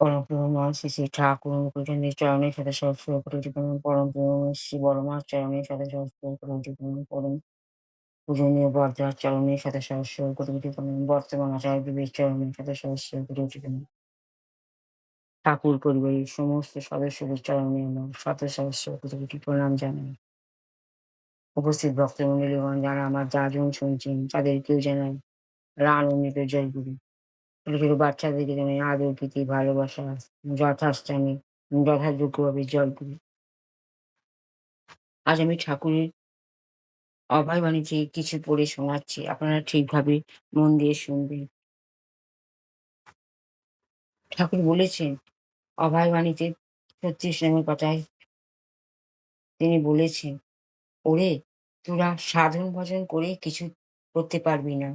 পরম প্রেমময় শ্রী শ্রী ঠাকুর অনুকূলচন্দ্রের চরণের সাথে সহস্র কোটি প্রণাম। পরম প্রেমময় শ্রী বড়মার চরণের সাথে সহস্র কোটি প্রণাম। পরম পূজনীয় বরদার চরণের সাথে সহস্র কোটি প্রণাম। বর্তমান আচার্য দেবের চরণের সাথে সহস্র কোটি প্রণাম। ঠাকুর পরিবারের সমস্ত সদস্যদের চরণে আমার শত সহস্র কোটি প্রণাম জানাই। উপস্থিত ভক্তমণ্ডলীগণ যারা আমার যাজন শুনছেন তাদেরকেও জানাই আনন্দিত জয়গুরু। ছোট ছোট বাচ্চাদেরকে জানাই আদর প্রীতি ভালোবাসা যথাস্থানে যথাযোগ্যভাবে জয়গুরু। আজ আমি ঠাকুরের অভয় বাণীতে কিছু পড়ে শোনাচ্ছি, আপনারা ঠিকভাবে মন দিয়ে শুনবেন। ঠাকুর বলেছেন অভয় বাণীতে ৩৬ নম্বর কথায় তিনি বলেছেন, ওরে তোরা সাধন ভজন করে কিছু করতে পারবি না।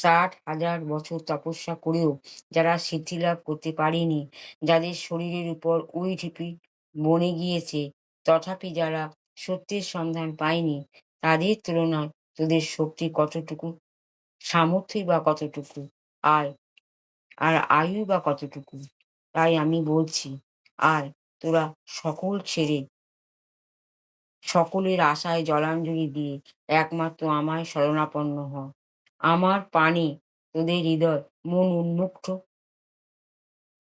৬০,০০০ বছর তপস্যা করেও যারা সিদ্ধি লাভ করতে পারেনি, যাদের শরীরের উপর উই ঢিপি বনে গিয়েছে, তথাপি যারা সত্যের সন্ধান পায়নি, তাদের তুলনায় তোদের শক্তি কতটুকু, সামর্থ্যই বা কতটুকু, আয় আর আয়ু বা কতটুকু। তাই আমি বলছি, আয় তোরা সকল ছেড়ে সকলের আশায় জলাঞ্জলি দিয়ে একমাত্র আমায় শরণাপন্ন হ। আমার পানে তোদের হৃদয় মন উন্মুক্ত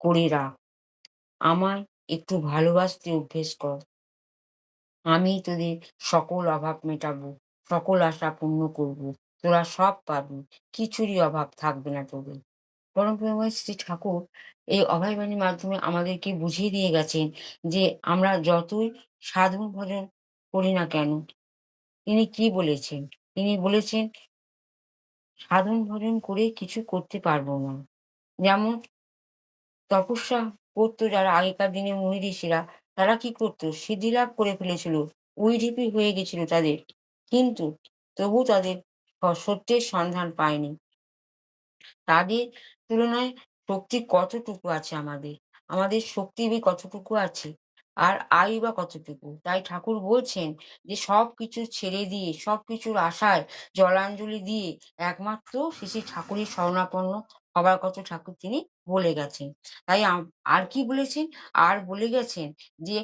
করে রাখ। আমায় একটু ভালোবাসতে অভ্যেস কর। আমি তোদের সকল অভাব মেটাবো, সকল আশা পূর্ণ করব। তোরা সব পাবি, কিছুরই অভাব থাকবে না তোদের। পরম প্রেমময় শ্রী ঠাকুর এই অভয়বাণীর মাধ্যমে আমাদেরকে বুঝিয়ে দিয়ে গেছেন যে আমরা যতই সাধন ভজন করি না কেন, তিনি কি বলেছেন? তিনি বলেছেন সাধন ভজন করে কিছু করতে পারবো না। যেমন তপস্যা করতো যারা আগেকার দিনে মুনি ঋষিরা, তারা কি করতো? সিদ্ধিলাভ করে ফেলেছিল, উইঢিপি হয়ে গেছিল তাদের। কিন্তু তবু তাদের সত্যের সন্ধান পায়নি। তাদের তুলনায় শক্তি কতটুকু আছে আমাদের? আমাদের শক্তি কতটুকু আছে? আর আয়ু বা কতটুকু? তাই ঠাকুর বলছেন যে সবকিছু ছেড়ে দিয়ে, সবকিছুর আশায় জলাঞ্জলি দিয়ে একমাত্র শ্রী শ্রী ঠাকুরের শরণাপন্ন হবার কথা ঠাকুর তিনি বলে গেছেন। তাই আর কি বলেছেন? আর বলে গেছেন যে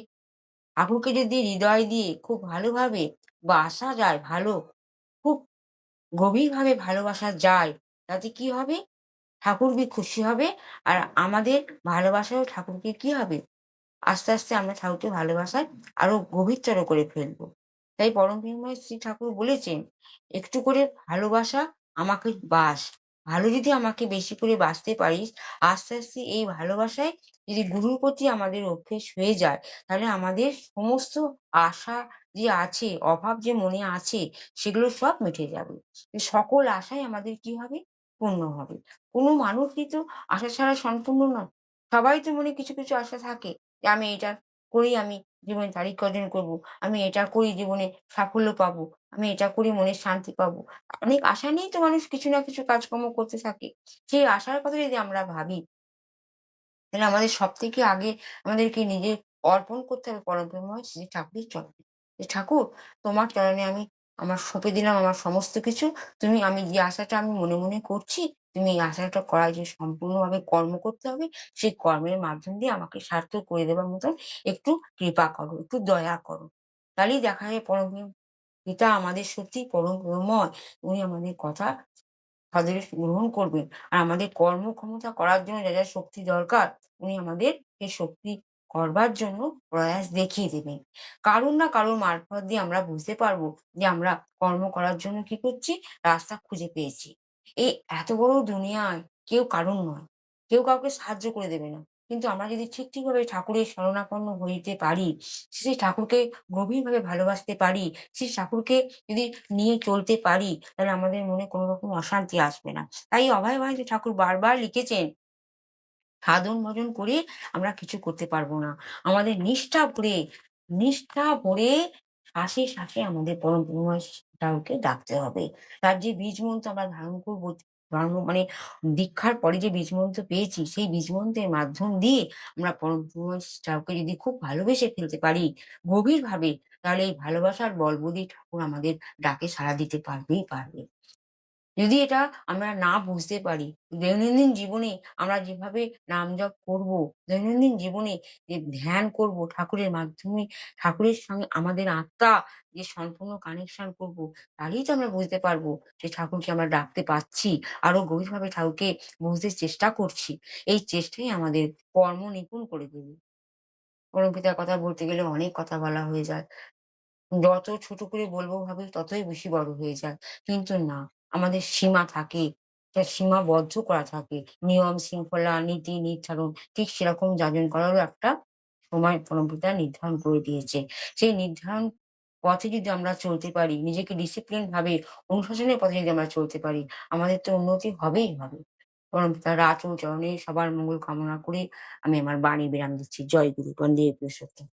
ঠাকুরকে যদি হৃদয় দিয়ে খুব ভালোভাবে বাসা যায়, খুব গভীরভাবে ভালোবাসা যায়, তাতে কি হবে? ঠাকুর খুশি হবে। আর আমাদের ভালোবাসাও ঠাকুরকে কি হবে? আস্তে, আস্তে আমরা ঠাকুরকে ভালোবাসায় আরো গভীরতর করে ফেলবো। তাই পরম প্রেমময় শ্রী ঠাকুর বলেছেন, একটু করে ভালোবাসা আমাকে বাস। ভালো যদি আমাকে বেশি করে বাসতে পারিস, আস্তে, আস্তে এই ভালোবাসায় যদি গুরুর প্রতি আমাদের অভ্যেস হয়ে যায়, তাহলে আমাদের সমস্ত আশা যে আছে, অভাব যে মনে আছে, সেগুলো সব মিটে যাবে। সকল আশাই আমাদের কি হবে? পূর্ণ হবে। কোনো মানুষই তো আশা ছাড়া সম্পূর্ণ নয়। সবাই তো মনে কিছু, কিছু আশা থাকে যে আমি এটা করেই আমি জীবনে তারিখ অর্জন করবো। আমি এটা করেই জীবনে সাফল্য পাবো। আমি এটা করে মনের শান্তি পাবো। অনেক আশা নিয়েই তো মানুষ কিছু না কিছু কাজকর্ম করতে থাকে। সেই আশার কথা যদি আমরা ভাবি, তাহলে আমাদের সবথেকে আগে আমাদেরকে নিজে অর্পণ করতে হবে পরম প্রেমময় শ্রী ঠাকুরের চরণে। যে ঠাকুর, তোমার চরণে আমি আমার সঁপে দিলাম আমার সমস্ত কিছু। আমি যে আশাটা আমি মনে, মনে করছি, তুমি এই আশাটা করার যে সম্পূর্ণভাবে কর্ম করতে হবে, সেই কর্মের মাধ্যম দিয়ে আমাকে সার্থক করে দেবার মতন একটু কৃপা করো, একটু দয়া করো। তাহলেই দেখা যায় পরম পিতা আমাদের সত্যিই পরম প্রেমময়। উনি আমাদের কথা সাদরে গ্রহণ করবেন। আর আমাদের কর্মক্ষমতা করার জন্য যা, যা শক্তি দরকার, উনি আমাদের সেই শক্তি করবার জন্য প্রয়াস দেখিয়ে দেবেন। কারুর না কারুর মারফত দিয়ে আমরা বুঝতে পারবো যে আমরা কর্ম করার জন্য কি করছি? রাস্তা খুঁজে পেয়েছি। এই এত বড় দুনিয়ায় কেউ কারুর নয়। কেউ কাউকে সাহায্য করে দেবে না। কিন্তু আমরা যদি ঠিক, ঠিকভাবে ঠাকুরের শরণাপন্ন হইতে পারি, সেই ঠাকুরকে গভীরভাবে ভালোবাসতে পারি, সেই ঠাকুরকে যদি নিয়ে চলতে পারি, তাহলে আমাদের মনে কোনো রকম অশান্তি আসবে না। তাই অভয়বাণীতে ঠাকুর বারবার লিখেছেন, সাধন ভজন করে আমরা কিছু করতে পারবো না। আমাদের নিষ্ঠা ভরে শ্বাসে, শ্বাসে আমাদের পরম প্রেমময় ঠাকুরকে ডাকতে হবে। তার যে বীজ মন্ত্র আমরা ধারণ করবো, ধর্ম মানে দীক্ষার পরে যে বীজ মন্ত্র পেয়েছি, সেই বীজ মন্ত্রের মাধ্যম দিয়ে আমরা পরম প্রেমময় ঠাকুরকে যদি খুব ভালোবেসে ফেলতে পারি গভীরভাবে, তাহলে এই ভালোবাসার বলবুদ্ধি ঠাকুর আমাদের ডাকে সাড়া দিতে পারবেই পারবে। যদি এটা আমরা না বুঝতে পারি, দৈনন্দিন জীবনে আমরা যেভাবে নাম জপ করব, দৈনন্দিন জীবনে যে ধ্যান করব ঠাকুরের মাধ্যমে, ঠাকুরের সঙ্গে আমাদের আত্মা যে সম্পূর্ণ কানেকশন করব, তাহলেই তো আমরা বুঝতে পারবো যে ঠাকুরকে আমরা ডাকতে পারছি। আরো গভীরভাবে ঠাকুরকে বুঝতে চেষ্টা করছি। এই চেষ্টাই আমাদের কর্ম নিপুণ করে দেবে। পরমপিতার কথা বলতে গেলে অনেক কথা বলা হয়ে যায়। যত ছোট করে বলবো ভাবি ততই বেশি বড় হয়ে যায়। কিন্তু না, আমাদের সীমা থাকে। একটা সীমাবদ্ধ করা থাকে। নিয়ম, শৃঙ্খলা, নীতি নির্ধারণ ঠিক সেরকম যাপন করারও একটা সময় পরমপিতা নির্ধারণ করে দিয়েছে। সেই নির্ধারণ পথে যদি আমরা চলতে পারি, নিজেকে ডিসিপ্লিন ভাবে অনুশাসনের পথে যদি আমরা চলতে পারি, আমাদের তো উন্নতি হবেই হবে। পরমপিতার আচরণ চরণে সবার মঙ্গল কামনা করে আমি আমার বাণী বিরাম দিচ্ছি। জয় গুরু। বন্দে পুরুষোত্তম।